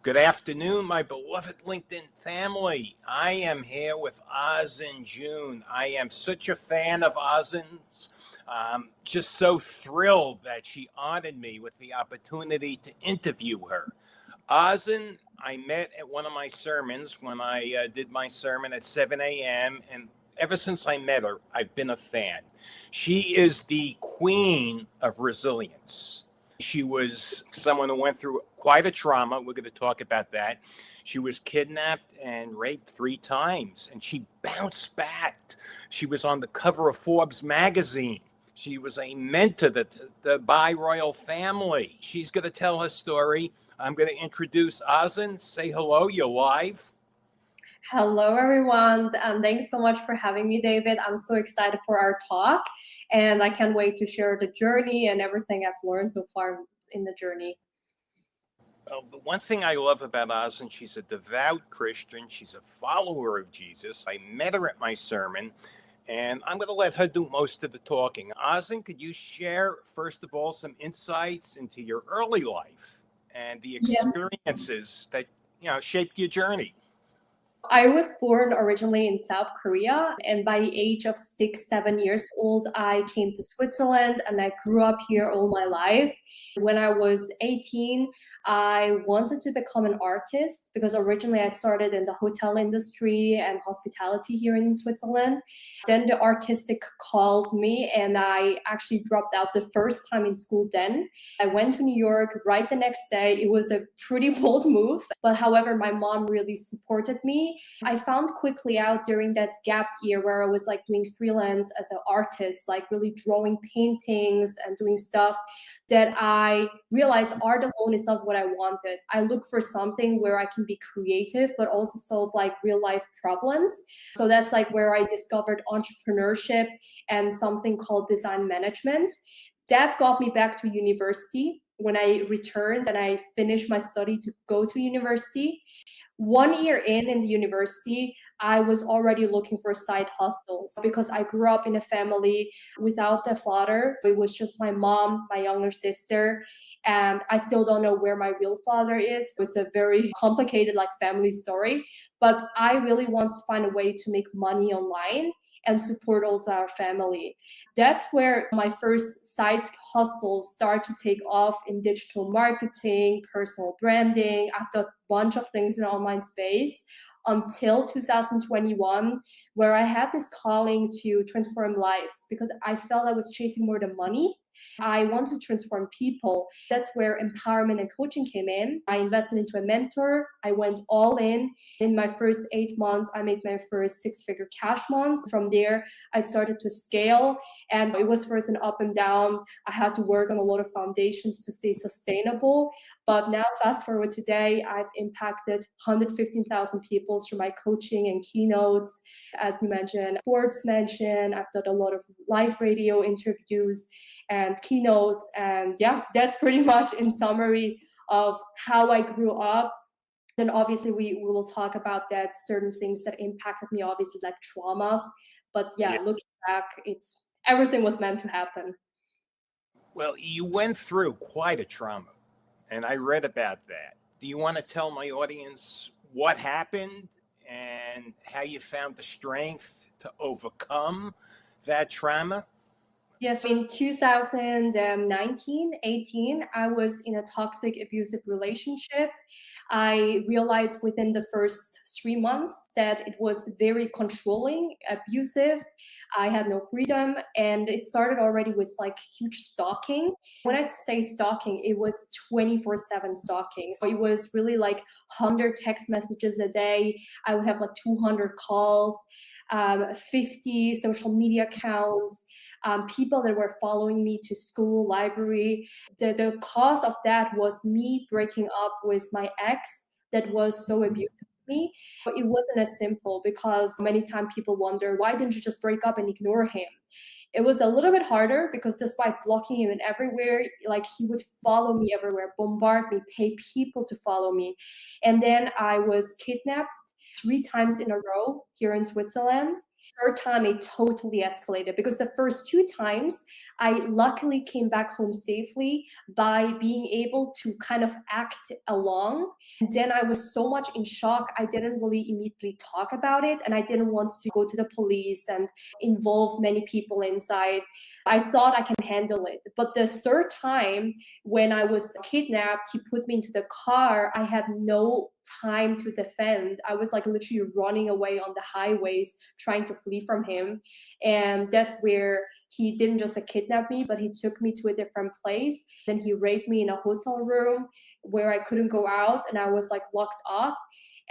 Good afternoon, my beloved LinkedIn family. I am here with Ozzin Jun. I am such a fan of Ozzin's. Just so thrilled that she honored me with the opportunity to interview her. Ozzin, I met at one of my sermons when I did my sermon at 7 a.m. And ever since I met her, I've been a fan. She is the queen of resilience. She was someone who went through quite a trauma. We're going to talk about that. She was kidnapped and raped 3 times, and she bounced back. She was on the cover of Forbes magazine. She was a mentor to the Bai royal family. She's going to tell her story. I'm going to introduce Ozzin. Say hello. You're live. Hello, everyone. Thanks so much for having me, David. I'm so excited for our talk, and I can't wait to share the journey and everything I've learned so far in the journey. Well, the one thing I love about Ozzin, she's a devout Christian. She's a follower of Jesus. I met her at my sermon, and I'm going to let her do most of the talking. Ozzin, could you share, first of all, some insights into your early life and the experiences that shaped your journey? I was born originally in South Korea, and by the age of 6, 7 years old, I came to Switzerland and I grew up here all my life. When I was 18, I wanted to become an artist because originally I started in the hotel industry and hospitality here in Switzerland. Then the artistic called me and I actually dropped out the first time in school then. I went to New York right the next day. It was a pretty bold move, but however, my mom really supported me. I found quickly out during that gap year where I was like doing freelance as an artist, like really drawing paintings and doing stuff, that I realized art alone is not what I wanted. I look for something where I can be creative, but also solve like real life problems. So that's like where I discovered entrepreneurship and something called design management. That got me back to university. When I returned and I finished my study to go to university, 1 year in the university, I was already looking for side hustles because I grew up in a family without a father. So it was just my mom, my younger sister, and I still don't know where my real father is. So it's a very complicated like family story, but I really want to find a way to make money online and support also our family. That's where my first side hustles start to take off in digital marketing, personal branding. I've done a bunch of things in online space until 2021, where I had this calling to transform lives because I felt I was chasing more than money. I want to transform people. That's where empowerment and coaching came in. I invested into a mentor. I went all in. In my first 8 months, I made my first 6-figure cash months. From there, I started to scale. And it was first an up and down. I had to work on a lot of foundations to stay sustainable. But now, fast forward today, I've impacted 115,000 people through my coaching and keynotes. As you mentioned, Forbes mentioned, I've done a lot of live radio interviews and keynotes. And yeah, that's pretty much in summary of how I grew up. Then obviously we will talk about that, certain things that impacted me, obviously like traumas. But yeah, looking back, it's everything was meant to happen. Well, you went through quite a trauma, and I read about that. Do you want to tell my audience what happened and how you found the strength to overcome that trauma? Yes, in 2019, 18, I was in a toxic, abusive relationship. I realized within the first 3 months that it was very controlling, abusive. I had no freedom, and it started already with like huge stalking. When I say stalking, it was 24/7 stalking. So it was really like 100 text messages a day. I would have like 200 calls, 50 social media accounts, people that were following me to school, library. The cause of that was me breaking up with my ex that was so abusive to me. But it wasn't as simple because many times people wonder, why didn't you just break up and ignore him? It was a little bit harder because despite blocking him in everywhere, like he would follow me everywhere, bombard me, pay people to follow me. And then I was kidnapped 3 times in a row here in Switzerland. Third time, it totally escalated because the first 2 times I luckily came back home safely by being able to kind of act along. And then I was so much in shock, I didn't really immediately talk about it. And I didn't want to go to the police and involve many people inside. I thought I can handle it. But the third time when I was kidnapped, he put me into the car. I had no time to defend. I was like literally running away on the highways, trying to flee from him. And that's where he didn't just kidnap me, but he took me to a different place. Then he raped me in a hotel room where I couldn't go out and I was like locked up.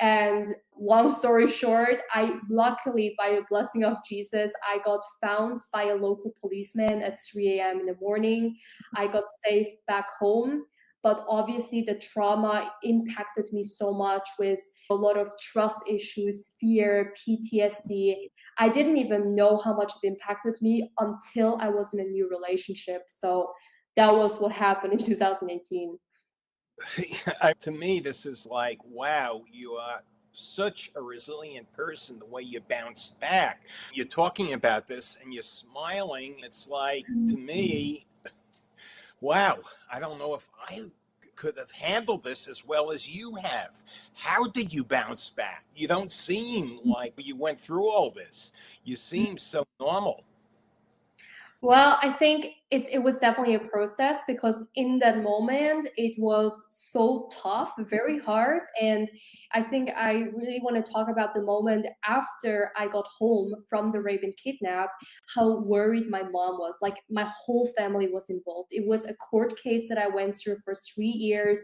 And long story short, I luckily, by a blessing of Jesus, I got found by a local policeman at 3 a.m. in the morning. I got safe back home. But obviously, the trauma impacted me so much with a lot of trust issues, fear, PTSD. I didn't even know how much it impacted me until I was in a new relationship. So that was what happened in 2018. To me, this is like, wow, you are such a resilient person, the way you bounced back. You're talking about this and you're smiling. It's like, to me, wow, I don't know if I could have handled this as well as you have. How did you bounce back? You don't seem like you went through all this. You seem so normal. Well, I think it was definitely a process because in that moment it was so tough, very hard. And I think I really want to talk about the moment after I got home from the rape and kidnap, how worried my mom was. Like my whole family was involved. It was a court case that I went through for 3 years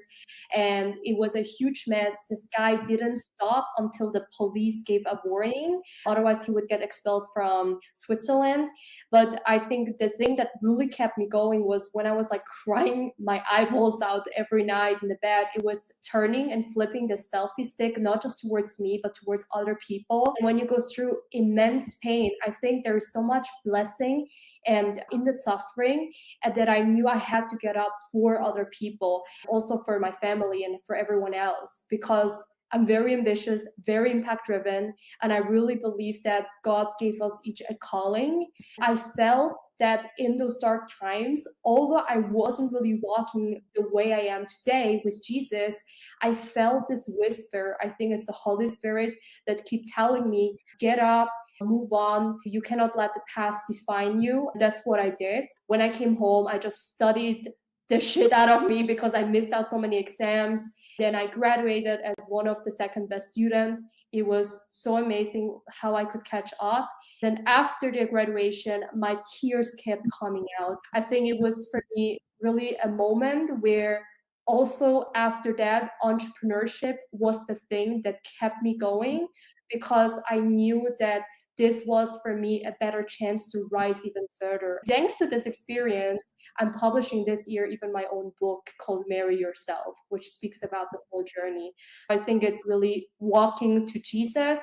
and it was a huge mess. This guy didn't stop until the police gave a warning. Otherwise, he would get expelled from Switzerland. But I think the thing that really kept me going was when I was like crying my eyeballs out every night in the bed, it was turning and flipping the selfie stick, not just towards me, but towards other people. And when you go through immense pain, I think there is so much blessing and in the suffering, and that I knew I had to get up for other people, also for my family and for everyone else, because I'm very ambitious, very impact driven, and I really believe that God gave us each a calling. I felt that in those dark times, although I wasn't really walking the way I am today with Jesus, I felt this whisper. I think it's the Holy Spirit that keep telling me, get up, move on. You cannot let the past define you. That's what I did. When I came home, I just studied the shit out of me because I missed out so many exams. Then I graduated as one of the second best students. It was so amazing how I could catch up. Then after the graduation, my tears kept coming out. I think it was for me really a moment where also after that, entrepreneurship was the thing that kept me going because I knew that this was for me a better chance to rise even further. Thanks to this experience, I'm publishing this year even my own book called Marry Yourself, which speaks about the whole journey. I think it's really walking to Jesus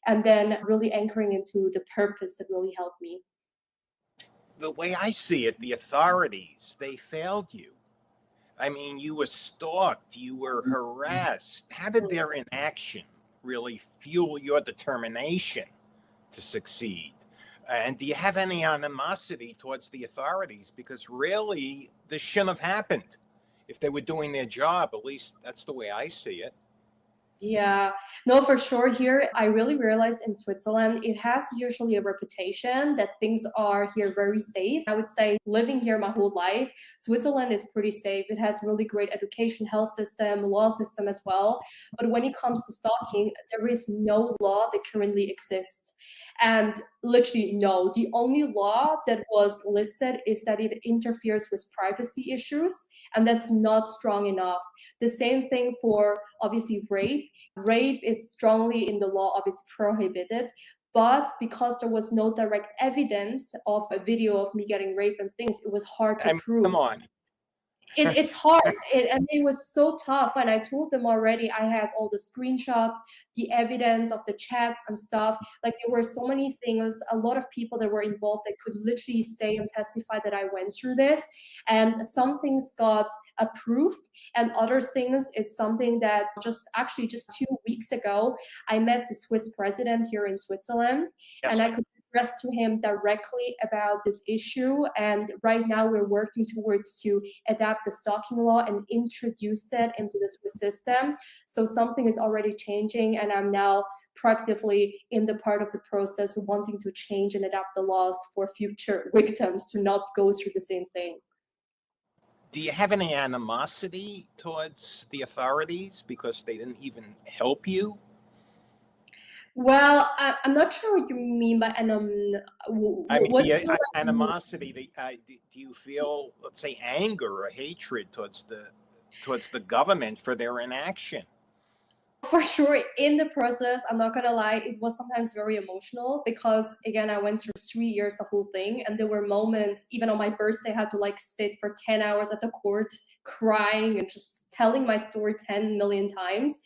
and then really anchoring into the purpose that really helped me. The way I see it, the authorities, they failed you. I mean, you were stalked, you were harassed. How did their inaction really fuel your determination to succeed? And do you have any animosity towards the authorities? Because really, this shouldn't have happened if they were doing their job. At least that's the way I see it. Yeah, no, for sure. Here, I really realized in Switzerland, it has usually a reputation that things are here very safe. I would say living here my whole life, Switzerland is pretty safe. It has really great education, health system, law system as well. But when it comes to stalking, there is no law that currently exists. And literally, no. The only law that was listed is that it interferes with privacy issues, and that's not strong enough. The same thing for obviously rape. Rape is strongly in the law, obviously prohibited. But because there was no direct evidence of a video of me getting raped and things, it was hard to I mean, prove. come on. It's hard and it was so tough, and I told them already I had all the screenshots, the evidence of the chats and stuff. Like there were so many things, a lot of people that were involved that could literally say and testify that I went through this, and some things got approved and other things is something that just 2 weeks ago I met the Swiss president here in Switzerland, Yes, and I could expressed to him directly about this issue. And right now we're working towards to adapt the stalking law and introduce it into the Swiss system. So something is already changing, and I'm now proactively in the part of the process wanting to change and adapt the laws for future victims to not go through the same thing. Do you have any animosity towards the authorities because they didn't even help you? Well, I'm not sure what you mean by I mean, what do the you like? animosity. Do you feel, let's say, anger or hatred towards the government for their inaction? For sure, in the process, I'm not gonna lie, it was sometimes very emotional because again, I went through 3 years, the whole thing, and there were moments, even on my birthday, I had to like sit for 10 hours at the court crying and just telling my story 10 million times.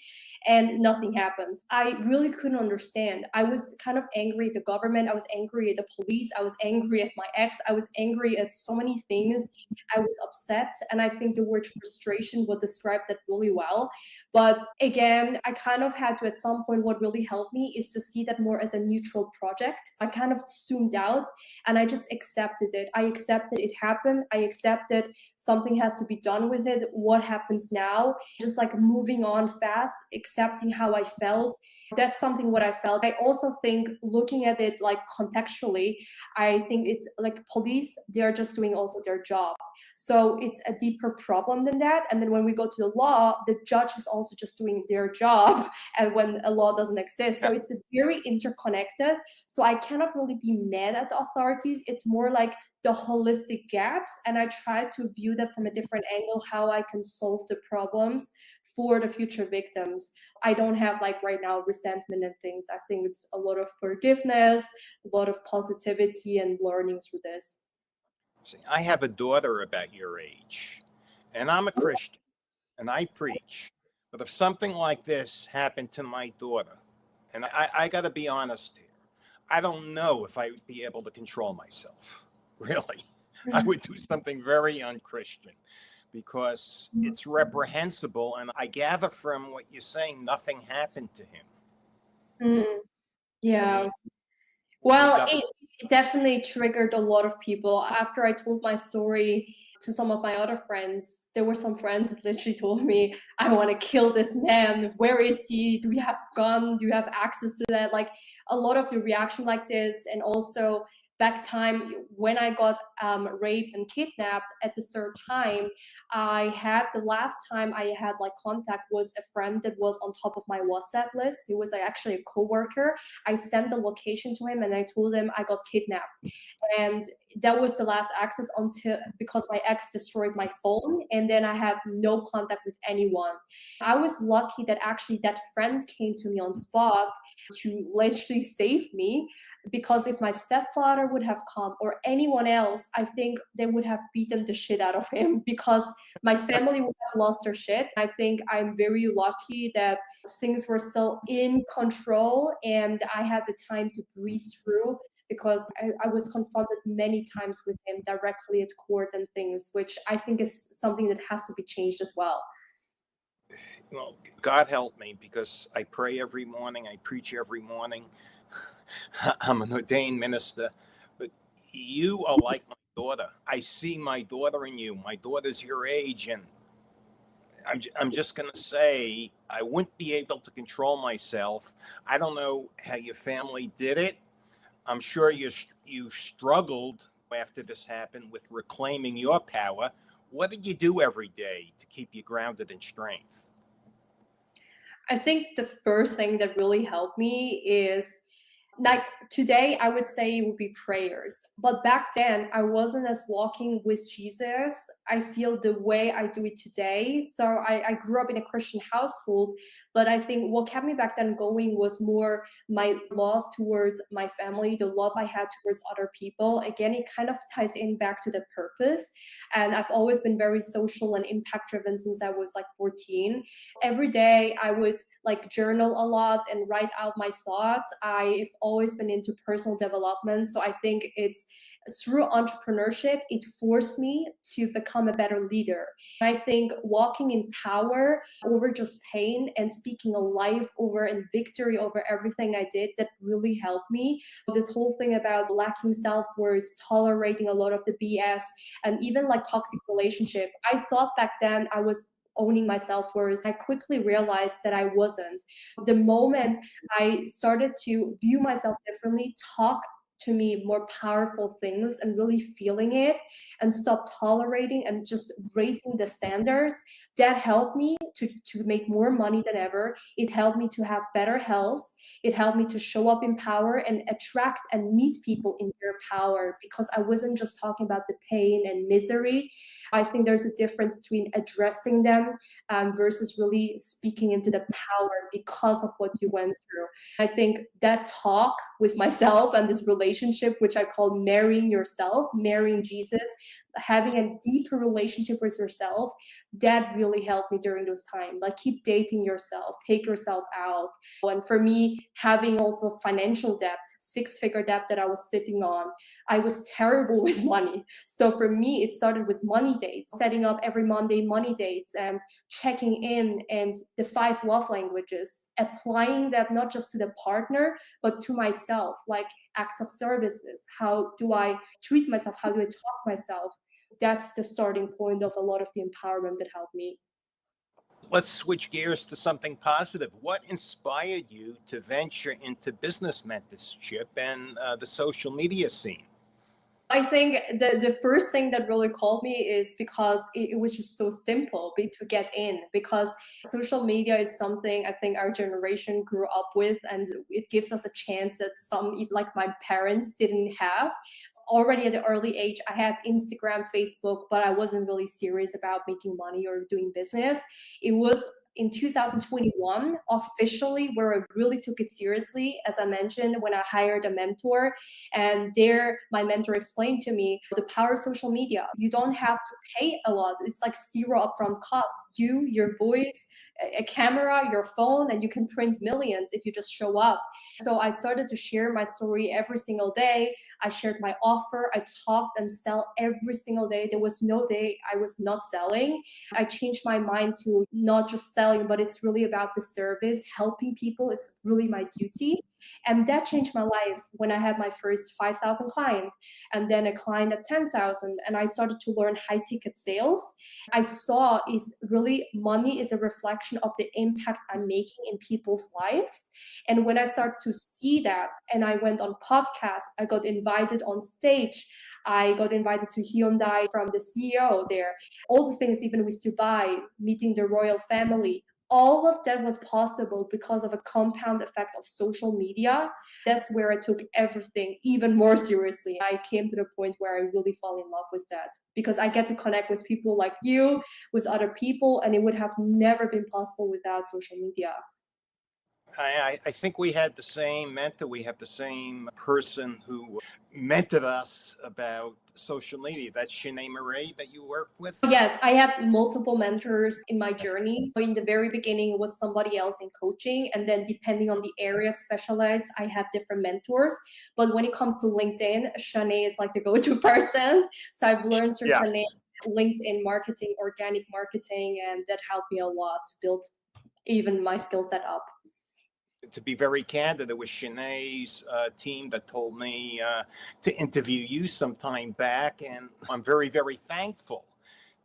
And nothing happens. I really couldn't understand. I was kind of angry at the government. I was angry at the police. I was angry at my ex. I was angry at so many things. I was upset. And I think the word frustration would describe that really well. But again, I kind of had to, at some point, what really helped me is to see that more as a neutral project. I kind of zoomed out and I just accepted it. I accepted it happened. I accepted something has to be done with it. What happens now? Just like moving on fast, accepting how I felt. That's something what I felt. I also think looking at it like contextually, I think it's like police, they're just doing also their job. So it's a deeper problem than that. And then when we go to the law, the judge is also just doing their job and when a law doesn't exist. So it's very interconnected. So I cannot really be mad at the authorities. It's more like the holistic gaps. And I try to view that from a different angle, how I can solve the problems for the future victims. I don't have like right now resentment and things. I think it's a lot of forgiveness, a lot of positivity and learning through this. See, I have a daughter about your age, and I'm a Christian, and I preach. But if something like this happened to my daughter, and I got to be honest here, I don't know if I would be able to control myself. Really, I would do something very unchristian because it's reprehensible. And I gather from what you're saying, nothing happened to him. Mm, I yeah. mean, he Well, got. it definitely triggered a lot of people. After I told my story to some of my other friends, there were some friends that literally told me, I want to kill this man. Where is he? Do we have gun? Do you have access to that? Like a lot of the reaction like this. And also back time when I got raped and kidnapped at the third time, I had the last time I had like contact was a friend that was on top of my WhatsApp list. He was like, actually a coworker. I sent the location to him and I told him I got kidnapped. And that was the last access until because my ex destroyed my phone and then I have no contact with anyone. I was lucky that actually that friend came to me on spot to literally save me because if my stepfather would have come or anyone else, I think they would have beaten the shit out of him because my family would have lost their shit. I think I'm very lucky that things were still in control and I had the time to breathe through because I was confronted many times with him directly at court and things, which I think is something that has to be changed as well. Well, God help me because I pray every morning, I preach every morning. I'm an ordained minister, but you are like my daughter. I see my daughter in you. My daughter's your age, and I'm just going to say I wouldn't be able to control myself. I don't know how your family did it. I'm sure you struggled after this happened with reclaiming your power. What did you do every day to keep you grounded in strength? I think the first thing that really helped me is like today I would say it would be prayers, but back then I wasn't as walking with Jesus. I feel the way I do it today. So I grew up in a Christian household, but I think what kept me back then going was more my love towards my family, the love I had towards other people. Again, it kind of ties in back to the purpose, and I've always been very social and impact driven since I was like 14. Every day I would like journal a lot and write out my thoughts. I've always been into personal development. So I think it's through entrepreneurship, it forced me to become a better leader. I think walking in power over just pain and speaking a life over and victory over everything I did, that really helped me. This whole thing about lacking self-worth, tolerating a lot of the BS, and even like toxic relationship. I thought back then I was owning my self-worth. I quickly realized that I wasn't. The moment I started to view myself differently, talk to me more powerful things and really feeling it, and stop tolerating and just raising the standards, that helped me to make more money than ever. It helped me to have better health. It helped me to show up in power and attract and meet people in their power, because I wasn't just talking about the pain and misery. I think there's a difference between addressing them versus really speaking into the power because of what you went through. I think that talk with myself and this relationship, which I call marrying yourself, marrying Jesus, having a deeper relationship with yourself, that really helped me during those times. Like, keep dating yourself, take yourself out. And for me, having also financial debt, six-figure debt that I was sitting on, I was terrible with money. So for me, it started with money dates, setting up every Monday money dates and checking in, and the 5 love languages, applying that not just to the partner, but to myself, like acts of services. How do I treat myself? How do I talk myself? That's the starting point of a lot of the empowerment that helped me. Let's switch gears to something positive. What inspired you to venture into business mentorship and the social media scene? I think the first thing that really called me is because it was just so simple to get in, because social media is something I think our generation grew up with, and it gives us a chance that some, even like my parents, didn't have. So already at an early age, I had Instagram, Facebook, but I wasn't really serious about making money or doing business. It was in 2021 officially where I really took it seriously, as I mentioned, when I hired a mentor. And there, my mentor explained to me the power of social media. You don't have to pay a lot. It's like zero upfront cost. You, your voice, a camera, your phone, and you can print millions if you just show up. So I started to share my story every single day. I shared my offer. I talked and sell every single day. There was no day I was not selling. I changed my mind to not just selling, but it's really about the service, helping people. It's really my duty. And that changed my life when I had my first 5,000 clients, and then a client at 10,000. And I started to learn high ticket sales. I saw is really money is a reflection of the impact I'm making in people's lives. And when I started to see that, and I went on podcasts, I got invited on stage. I got invited to Hyundai from the CEO there. All the things, even with Dubai, meeting the royal family, all of that was possible because of a compound effect of social media. That's where I took everything even more seriously. I came to the point where I really fall in love with that, because I get to connect with people like you, with other people, and it would have never been possible without social media. I think we had the same mentor. We have the same person who mentored us about social media. That's Shanae Marie that you work with. Yes, I had multiple mentors in my journey. So in the very beginning, it was somebody else in coaching. And then depending on the area specialized, I had different mentors. But when it comes to LinkedIn, Shanae is like the go-to person. So I've learned through Yeah. Shanae LinkedIn marketing, organic marketing, and that helped me a lot to build even my skill set up. To be very candid, it was Shanae's team that told me to interview you some time back, and I'm very, very thankful.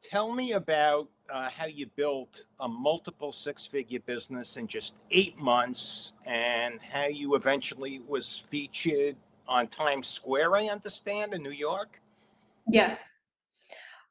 Tell me about how you built a multiple six-figure business in just 8 months, and how you eventually was featured on Times Square, I understand, in New York. Yes.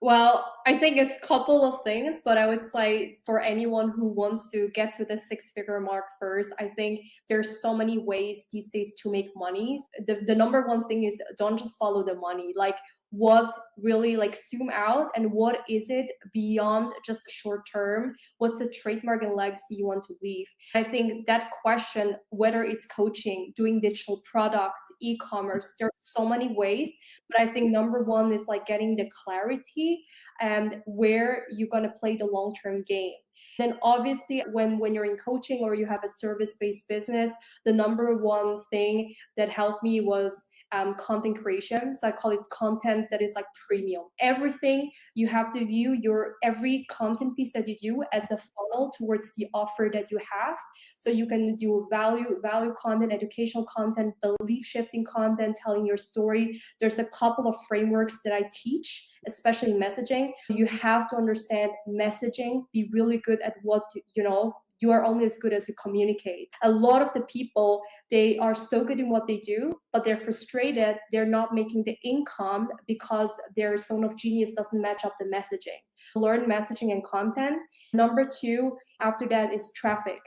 Well, I think it's a couple of things, but I would say for anyone who wants to get to the six-figure mark first, I think there's so many ways these days to make money. The number one thing is don't just follow the money. Like, what really, like, zoom out, and what is it beyond just a short term? What's the trademark and legacy you want to leave? I think that question, whether it's coaching, doing digital products, e-commerce, there's so many ways. But I think number one is like getting the clarity and where you're going to play the long-term game. Then obviously when you're in coaching or you have a service-based business, the number one thing that helped me was content creation. So I call it content that is like premium. Everything you have to view your every content piece that you do as a funnel towards the offer that you have. So you can do value content, educational content, belief shifting content, telling your story. There's a couple of frameworks that I teach, especially messaging. You have to understand messaging, be really good at what you are only as good as you communicate. A lot of the people, they are so good in what they do, but they're frustrated. They're not making the income because their zone of genius doesn't match up the messaging. Learn messaging and content. Number two, after that is traffic.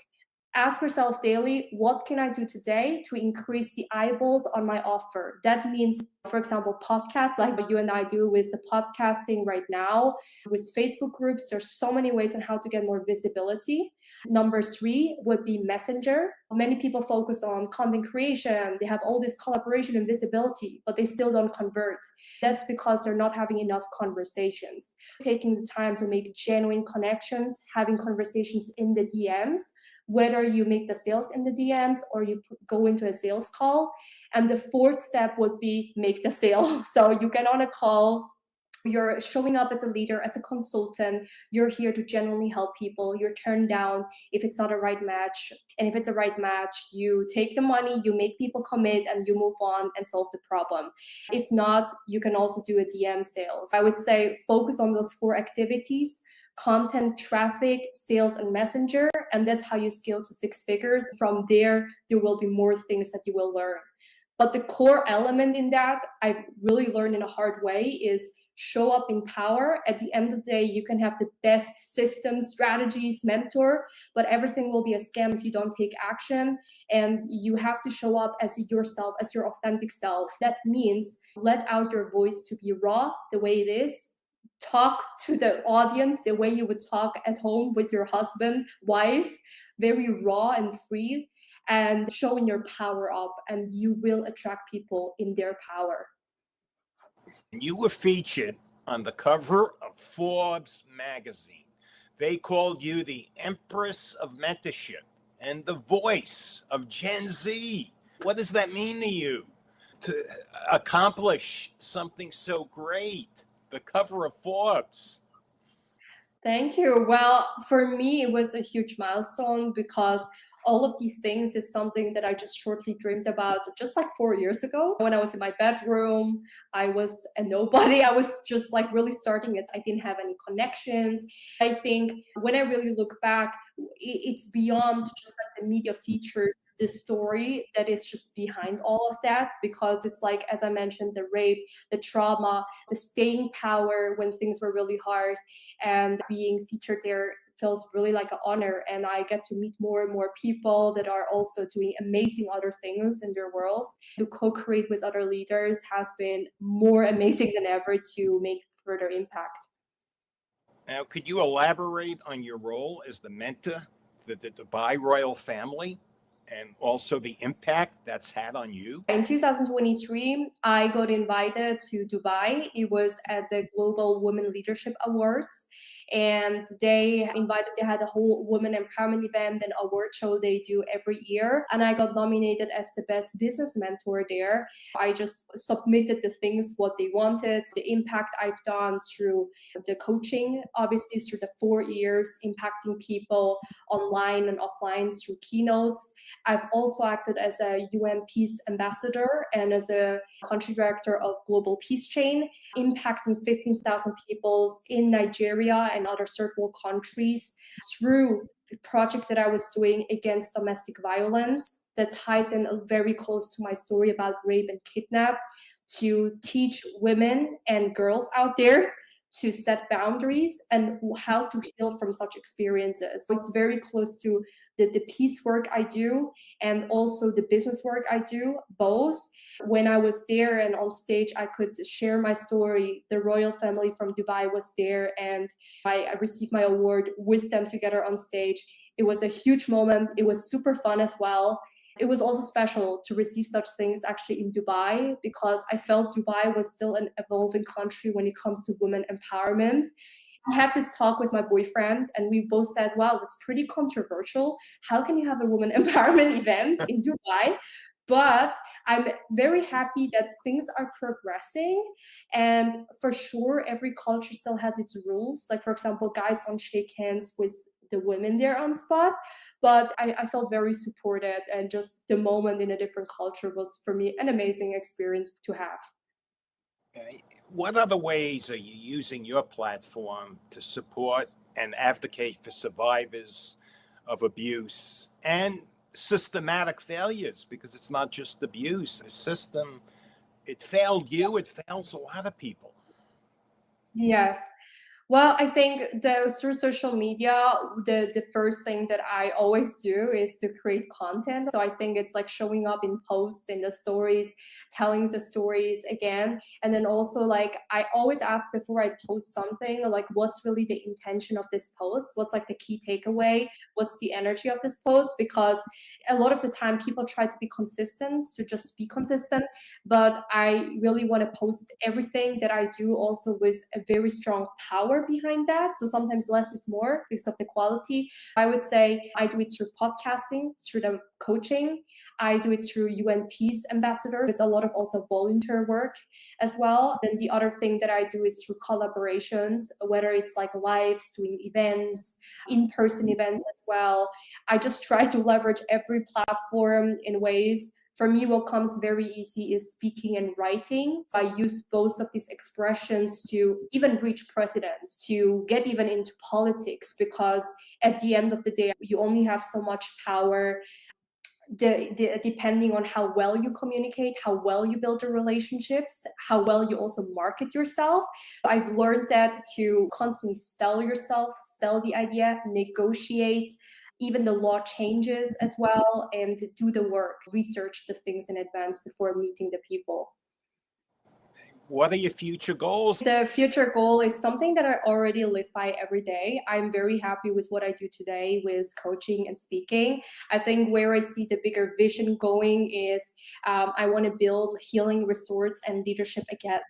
Ask yourself daily, what can I do today to increase the eyeballs on my offer? That means, for example, podcasts like what you and I do with the podcasting right now, with Facebook groups. There's so many ways on how to get more visibility. Number three would be Messenger. Many people focus on content creation. They have all this collaboration and visibility, but they still don't convert. That's because they're not having enough conversations. Taking the time to make genuine connections, having conversations in the DMs, whether you make the sales in the DMs or you go into a sales call. And the fourth step would be make the sale. So you get on a call, you're showing up as a leader, as a consultant. You're here to genuinely help people. You're turned down if it's not a right match. And if it's a right match, you take the money, you make people commit, and you move on and solve the problem. If not, you can also do a DM sales. I would say focus on those four activities: content, traffic, sales, and messenger. And that's how you scale to 6 figures. From there will be more things that you will learn. But the core element in that I've really learned in a hard way is show up in power. At the end of the day, you can have the best systems, strategies, mentor, but everything will be a scam if you don't take action. And you have to show up as yourself, as your authentic self. That means let out your voice to be raw, the way it is. Talk to the audience the way you would talk at home with your husband, wife, very raw and free, and showing your power up, and you will attract people in their power. You were featured on the cover of Forbes magazine. They called you the Empress of Mentorship and the voice of Gen Z. What does that mean to you to accomplish something so great? The cover of Forbes. Thank you. Well, for me, it was a huge milestone because all of these things is something that I just shortly dreamed about just like 4 years ago. When I was in my bedroom, I was a nobody. I was just like really starting it. I didn't have any connections. I think when I really look back, it's beyond just like the media features, the story that is just behind all of that, because it's like, as I mentioned, the rape, the trauma, the staying power when things were really hard, and being featured there feels really like an honor. And I get to meet more and more people that are also doing amazing other things in their world. To co-create with other leaders has been more amazing than ever to make further impact. Now, could you elaborate on your role as the mentor to the Dubai royal family and also the impact that's had on you? In 2023, I got invited to Dubai. It was at the Global Women Leadership Awards. And they had a whole women empowerment event and award show they do every year. And I got nominated as the best business mentor there. I just submitted the things, what they wanted, the impact I've done through the coaching, obviously through the 4 years, impacting people online and offline through keynotes. I've also acted as a UN Peace Ambassador and as a country director of Global Peace Chain, impacting 15,000 people in Nigeria and other third world countries through the project that I was doing against domestic violence that ties in very close to my story about rape and kidnap, to teach women and girls out there to set boundaries and how to heal from such experiences. So it's very close to the peace work I do and also the business work I do, both. When I was there and on stage, I could share my story. The royal family from Dubai was there and I received my award with them together on stage. It was a huge moment. It was super fun as well. It was also special to receive such things actually in Dubai because I felt Dubai was still an evolving country when it comes to women empowerment. I had this talk with my boyfriend and we both said, wow, that's pretty controversial. How can you have a woman empowerment event in Dubai? But I'm very happy that things are progressing. And for sure, every culture still has its rules. Like, for example, guys don't shake hands with the women there on spot. But I felt very supported. And just the moment in a different culture was, for me, an amazing experience to have. Okay. What other ways are you using your platform to support and advocate for survivors of abuse and systematic failures? Because it's not just abuse, the system, it failed you, it fails a lot of people. Yes. Well, I think through social media, the first thing that I always do is to create content. So I think it's like showing up in posts, in the stories, telling the stories again. And then also, like, I always ask before I post something, like, what's really the intention of this post? What's like the key takeaway? What's the energy of this post? Because a lot of the time people try to be consistent, to just be consistent, but I really want to post everything that I do also with a very strong power behind that. So sometimes less is more because of the quality. I would say I do it through podcasting, through the coaching. I do it through UN Peace Ambassador. It's a lot of also volunteer work as well. Then the other thing that I do is through collaborations, whether it's like lives, doing events, in-person events as well. I just try to leverage every platform in ways. For me, what comes very easy is speaking and writing. So I use both of these expressions to even reach presidents, to get even into politics, because at the end of the day, you only have so much power. Depending on how well you communicate, how well you build the relationships, how well you also market yourself. I've learned that to constantly sell yourself, sell the idea, negotiate, even the law changes as well, and do the work, research the things in advance before meeting the people. What are your future goals? The future goal is something that I already live by every day. I'm very happy with what I do today with coaching and speaking. I think where I see the bigger vision going is I want to build healing resorts and leadership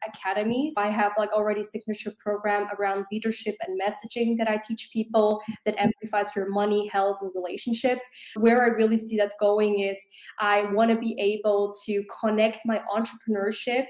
academies. I have like already signature program around leadership and messaging that I teach people that amplifies your money, health, and relationships. Where I really see that going is I want to be able to connect my entrepreneurship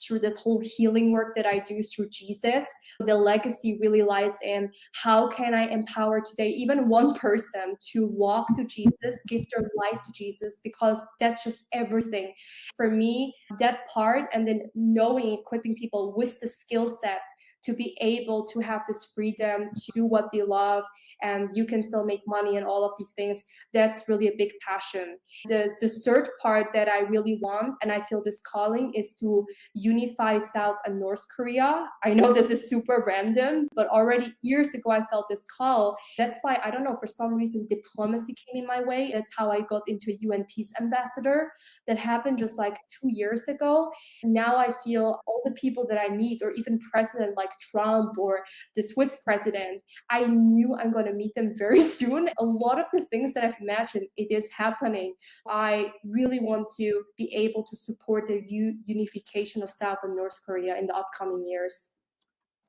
through this whole healing work that I do through Jesus. The legacy really lies in how can I empower today even one person to walk to Jesus, give their life to Jesus, because that's just everything. For me, that part, and then knowing, equipping people with the skill set to be able to have this freedom to do what they love, and you can still make money and all of these things, that's really a big passion. The third part that I really want, and I feel this calling, is to unify South and North Korea. I know this is super random, but already years ago I felt this call. That's why, I don't know, for some reason diplomacy came in my way. That's how I got into UN Peace Ambassador. That happened just like 2 years ago. Now I feel all the people that I meet, or even president like Trump or the Swiss president, I knew I'm going to meet them very soon. A lot of the things that I've imagined, it is happening. I really want to be able to support the unification of South and North Korea in the upcoming years.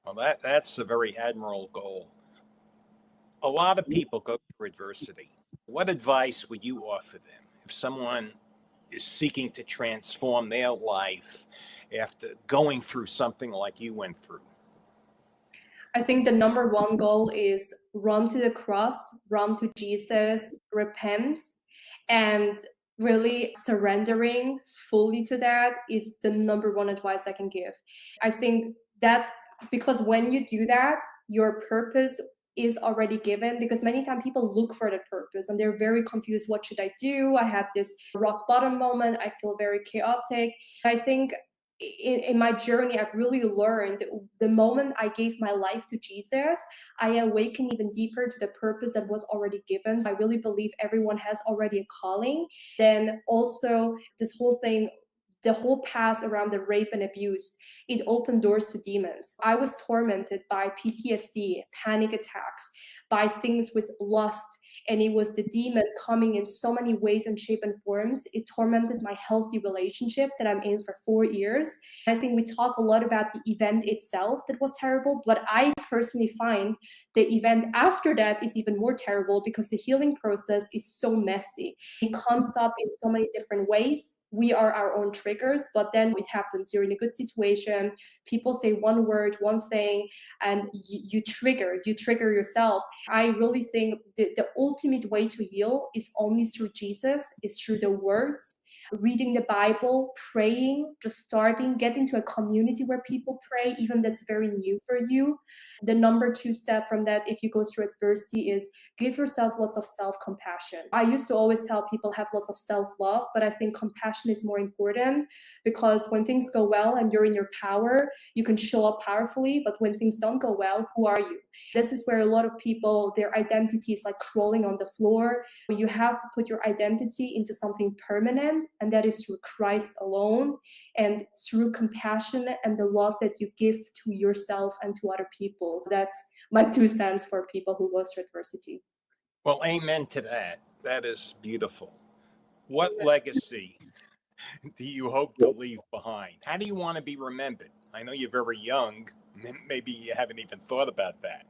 Well, that's a very admirable goal. A lot of people go through adversity. What advice would you offer them if someone is seeking to transform their life after going through something like you went through? I think the number one goal is run to the cross, run to Jesus, repent, and really surrendering fully to that is the number one advice I can give. I think that because when you do that, your purpose is already given, because many times people look for the purpose and they're very confused. What should I do? I had this rock bottom moment. I feel very chaotic. I think in my journey, I've really learned the moment I gave my life to Jesus, I awakened even deeper to the purpose that was already given. I really believe everyone has already a calling. Then also this whole thing, the whole past around the rape and abuse, it opened doors to demons. I was tormented by PTSD, panic attacks, by things with lust. And it was the demon coming in so many ways and shape and forms. It tormented my healthy relationship that I'm in for 4 years. I think we talk a lot about the event itself that was terrible, but I personally find the event after that is even more terrible, because the healing process is so messy. It comes up in so many different ways. we are our own triggers, but then it happens. You're in a good situation, people say one word, one thing, and you trigger yourself. I really think the ultimate way to heal is only through Jesus, is through the words, reading the Bible, praying, just starting, getting to a community where people pray, even that's very new for you. The number two step from that, if you go through adversity, is give yourself lots of self-compassion. I used to always tell people have lots of self-love, but I think compassion is more important, because when things go well and you're in your power, you can show up powerfully, but when things don't go well, who are you? This is where a lot of people, their identity is like crawling on the floor. You have to put your identity into something permanent, and that is through Christ alone, and through compassion and the love that you give to yourself and to other people. So that's my 2 cents for people who go through adversity. Well, amen to that. That is beautiful. What legacy do you hope to leave behind? How do you want to be remembered? I know you're very young. Maybe you haven't even thought about that.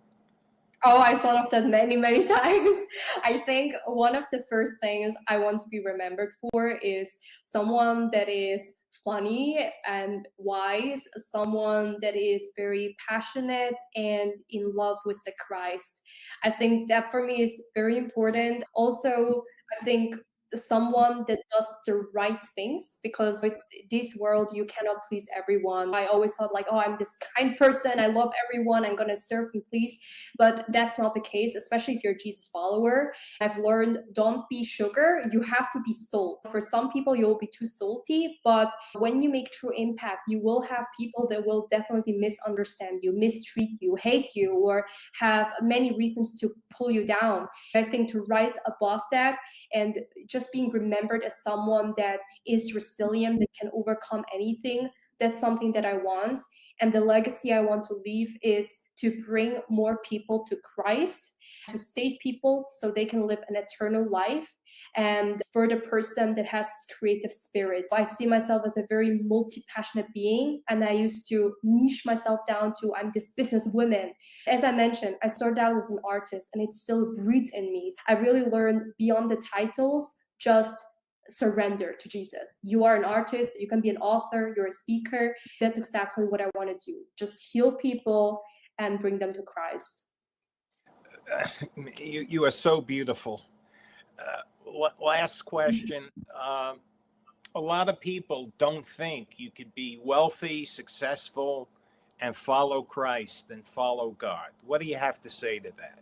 Oh, I thought of that many, many times. I think one of the first things I want to be remembered for is someone that is funny and wise, someone that is very passionate and in love with the Christ. I think that for me is very important. Also, I think someone that does the right things, because it's this world, you cannot please everyone. I always thought like, oh, I'm this kind person, I love everyone, I'm gonna serve and please, but that's not the case, especially if you're a Jesus follower. I've learned, don't be sugar, you have to be salt. For some people you'll be too salty, but when you make true impact, you will have people that will definitely misunderstand you, mistreat you, hate you, or have many reasons to pull you down. I think to rise above that and just being remembered as someone that is resilient, that can overcome anything, that's something that I want. And the legacy I want to leave is to bring more people to Christ, to save people so they can live an eternal life. And for the person that has creative spirit, I see myself as a very multi-passionate being, and I used to niche myself down to I'm this businesswoman. As I mentioned, I started out as an artist, and it still breathes in me. I really learned beyond the titles, just surrender to Jesus. You are an artist, you can be an author, you're a speaker. That's exactly what I want to do. Just heal people and bring them to Christ. You are so beautiful. Last question. A lot of people don't think you could be wealthy, successful, and follow Christ and follow God. What do you have to say to that?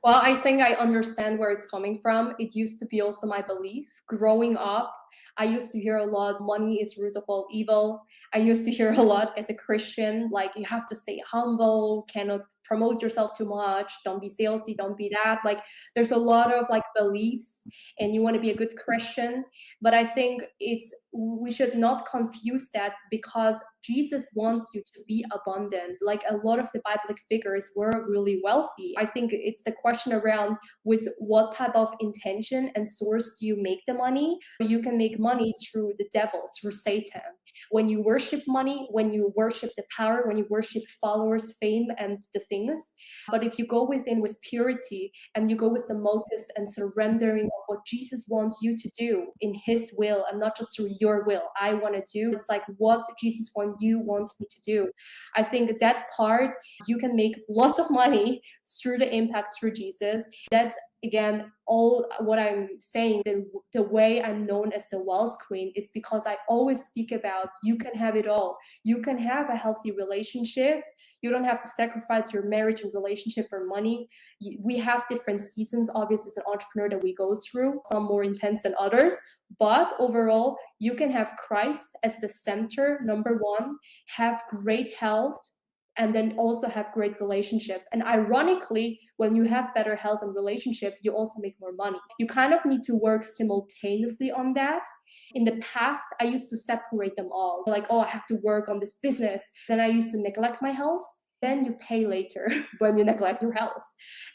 Well, I think I understand where it's coming from. It used to be also my belief. Growing up, I used to hear a lot, money is root of all evil. I used to hear a lot as a Christian, like you have to stay humble, cannot promote yourself too much, don't be salesy, don't be that. Like there's a lot of like beliefs, and you want to be a good Christian. But I think we should not confuse that, because Jesus wants you to be abundant. Like a lot of the biblical figures were really wealthy. I think it's the question around with what type of intention and source do you make the money. You can make money through the devil, through Satan. When you worship money, when you worship the power, when you worship followers, fame, and the things. But if you go within with purity and you go with the motives and surrendering of what Jesus wants you to do in his will and not just through your will, I want to do, it's like what Jesus wants me to do. I think that part, you can make lots of money through the impact through Jesus. That's again all what I'm saying. The way I'm known as the wealth queen is because I always speak about you can have it all. You can have a healthy relationship. You don't have to sacrifice your marriage and relationship for money. We have different seasons, obviously, as an entrepreneur that we go through, some more intense than others. But overall, you can have Christ as the center, number one, have great health, and then also have great relationship. And ironically, when you have better health and relationship, you also make more money. You kind of need to work simultaneously on that. In the past, I used to separate them all. Like, oh, I have to work on this business. Then I used to neglect my health. Then you pay later when you neglect your health.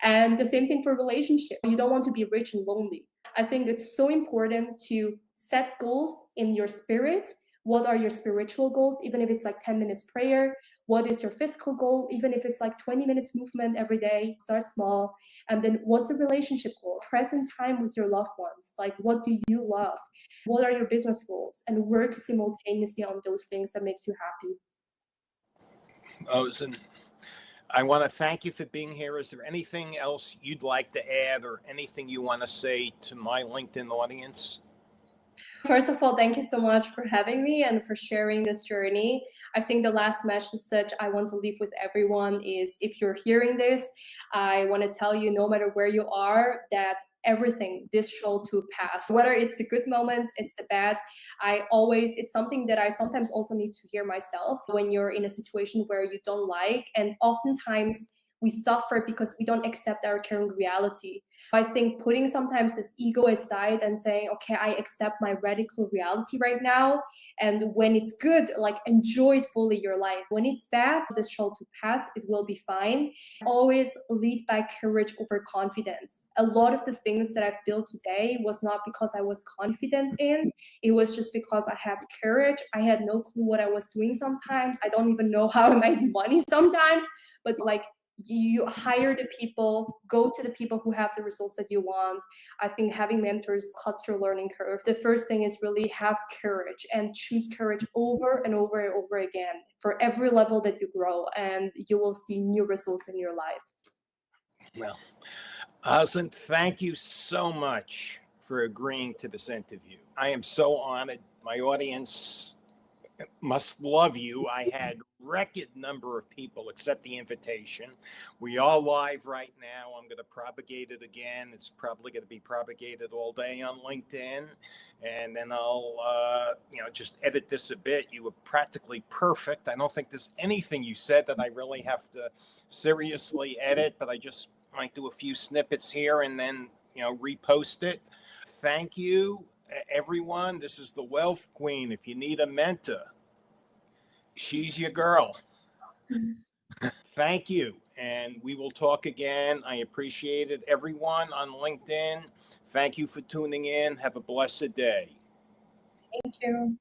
And the same thing for relationship. You don't want to be rich and lonely. I think it's so important to set goals in your spirit. What are your spiritual goals? Even if it's like 10 minutes prayer. What is your physical goal? Even if it's like 20 minutes movement every day, start small. And then what's the relationship goal? Present time with your loved ones. Like, what do you love? what are your business goals, and work simultaneously on those things that makes you happy. Ozzin, I want to thank you for being here. Is there anything else you'd like to add or anything you want to say to my LinkedIn audience? First of all, thank you so much for having me and for sharing this journey. I think the last message I want to leave with everyone is, if you're hearing this, I want to tell you, no matter where you are, that everything, this shall too pass. Whether it's the good moments, it's the bad. It's something that I sometimes also need to hear myself when you're in a situation where you don't like. And oftentimes we suffer because we don't accept our current reality. I think putting sometimes this ego aside and saying, okay, I accept my radical reality right now. And when it's good, like, enjoy it fully your life. When it's bad, this shall to pass, it will be fine. Always lead by courage over confidence. A lot of the things that I've built today was not because I was confident in, it was just because I had courage. I had no clue what I was doing sometimes. I don't even know how I made money sometimes, but like, you hire the people, go to the people who have the results that you want. I think having mentors cuts your learning curve. The first thing is really have courage, and choose courage over and over and over again for every level that you grow, and you will see new results in your life. Well, Ozzin, thank you so much for agreeing to this interview. I am so honored. My audience must love you. I had record number of people accept the invitation. We are live right now. I'm going to propagate it again. It's probably going to be propagated all day on LinkedIn, and then I'll just edit this a bit. You were practically perfect. I don't think there's anything you said that I really have to seriously edit, but I just might do a few snippets here and then repost it. Thank you, everyone. This is the Wealth Queen. If you need a mentor, she's your girl. Thank you. And we will talk again. I appreciate it. Everyone on LinkedIn, thank you for tuning in. Have a blessed day. Thank you.